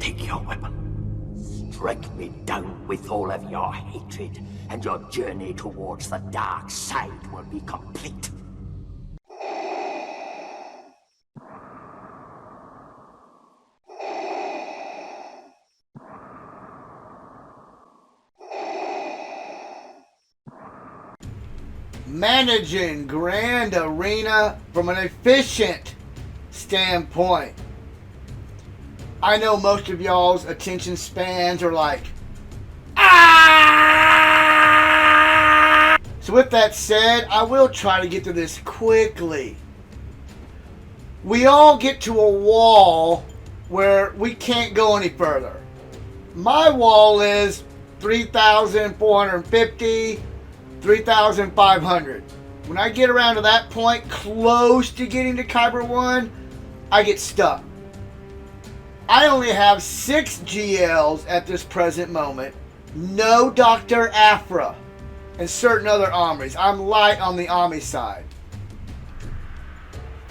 Take your weapon. Strike me down with all of your hatred, and your journey towards the dark side will be complete. Managing Grand Arena from an efficient standpoint. I know most of y'all's attention spans are like, ah! So with that said, I will try to get through this quickly. We all get to a wall where we can't go any further. My wall is 3,450, 3,500. When I get around to that point, close to getting to Kyber 1, I get stuck. I only have 6 GLs at this present moment. No Dr. Afra and certain other armies. I'm light on the army side.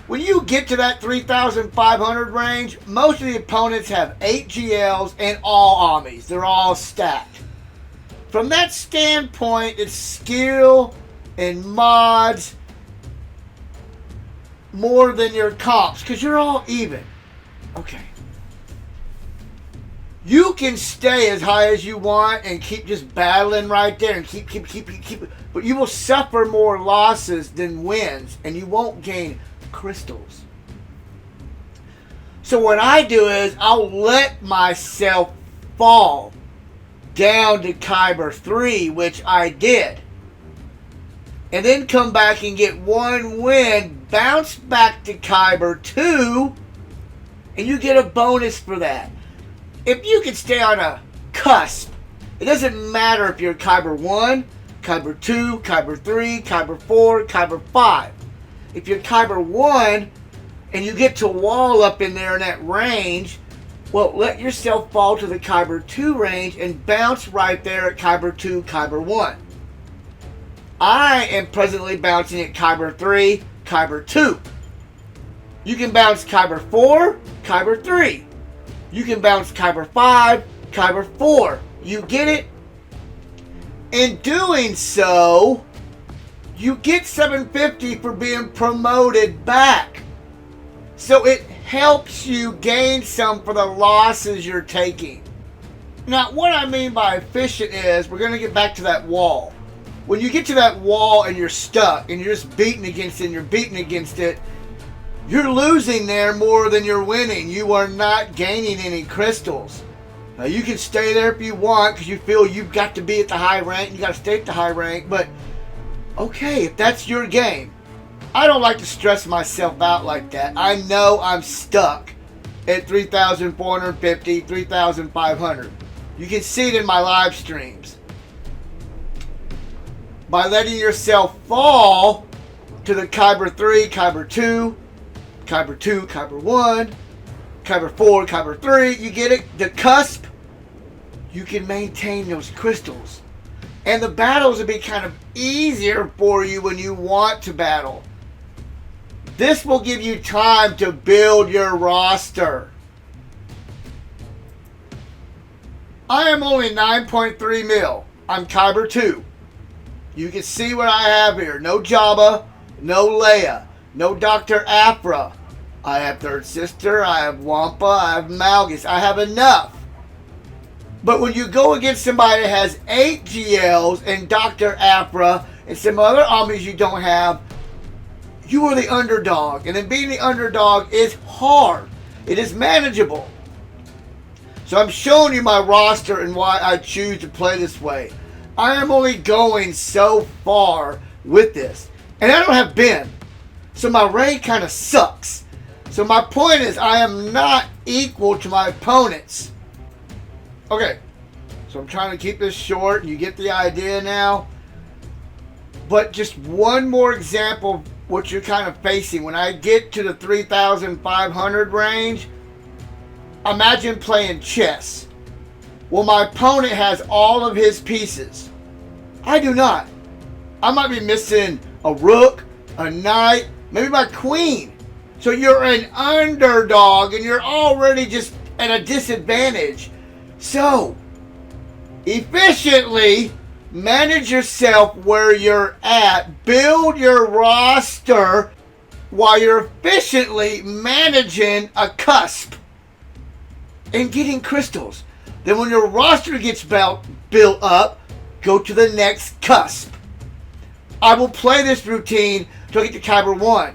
When you get to that 3,500 range, most of the opponents have 8 GLs and all armies. They're all stacked. From that standpoint, it's skill and mods more than your comps, because you're all even. Okay. You can stay as high as you want and keep just battling right there and keep, but you will suffer more losses than wins, and you won't gain crystals. So what I do is I'll let myself fall down to Kyber 3, which I did, and then come back and get one win, bounce back to Kyber 2, and you get a bonus for that. If you can stay on a cusp, it doesn't matter if you're Kyber 1, Kyber 2, Kyber 3, Kyber 4, Kyber 5. If you're Kyber 1 and you get to wall up in there in that range, well, let yourself fall to the Kyber 2 range and bounce right there at Kyber 2, Kyber 1. I am presently bouncing at Kyber 3, Kyber 2. You can bounce Kyber 4, Kyber 3. You can bounce Kyber 5, Kyber 4. You get it? In doing so, you get 750 for being promoted back. So it helps you gain some for the losses you're taking. Now, what I mean by efficient is, we're going to get back to that wall. When you get to that wall and you're stuck and you're just beating against it and you're beating against it, you're losing there more than you're winning. You are not gaining any crystals. Now, you can stay there if you want because you feel you've got to be at the high rank. You got to stay at the high rank. But, okay, if that's your game. I don't like to stress myself out like that. I know I'm stuck at 3,450, 3,500. You can see it in my live streams. By letting yourself fall to the Kyber 3, Kyber 2, Kyber 2, Kyber 1, Kyber 4, Kyber 3, you get it? The cusp, you can maintain those crystals. And the battles will be kind of easier for you when you want to battle. This will give you time to build your roster. I am only 9.3 mil. I'm Kyber 2. You can see what I have here. No Jabba, no Leia, no Dr. Afra. I have Third Sister, I have Wampa, I have Malgus. I have enough. But when you go against somebody that has 8 GLs and Dr. Afra and some other armies you don't have, you are the underdog. And then being the underdog is hard. It is manageable. So I'm showing you my roster and why I choose to play this way. I am only going so far with this. And I don't have Ben. So my raid kind of sucks. So my point is, I am not equal to my opponents. Okay. So I'm trying to keep this short. You get the idea now. But just one more example of what you're kind of facing. When I get to the 3,500 range, imagine playing chess. Well, my opponent has all of his pieces. I do not. I might be missing a rook, a knight, maybe my queen. So you're an underdog and you're already just at a disadvantage. So, efficiently manage yourself where you're at. Build your roster while you're efficiently managing a cusp and getting crystals. Then when your roster gets built up, go to the next cusp. I will play this routine till I get to Kyber 1.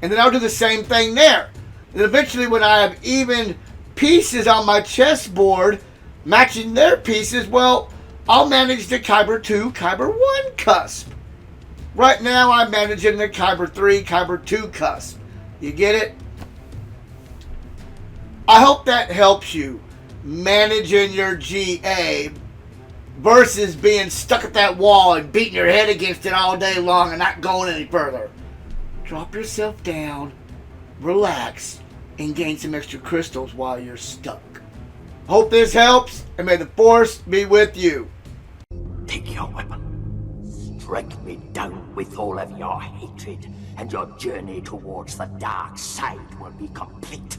And then I'll do the same thing there. And eventually when I have even pieces on my chessboard matching their pieces, well, I'll manage the Kyber 2, Kyber 1 cusp. Right now I'm managing the Kyber 3, Kyber 2 cusp. You get it? I hope that helps you managing your GA versus being stuck at that wall and beating your head against it all day long and not going any further. Drop yourself down, relax, and gain some extra crystals while you're stuck. Hope this helps, and may the Force be with you. Take your weapon. Strike me down with all of your hatred, and your journey towards the dark side will be complete.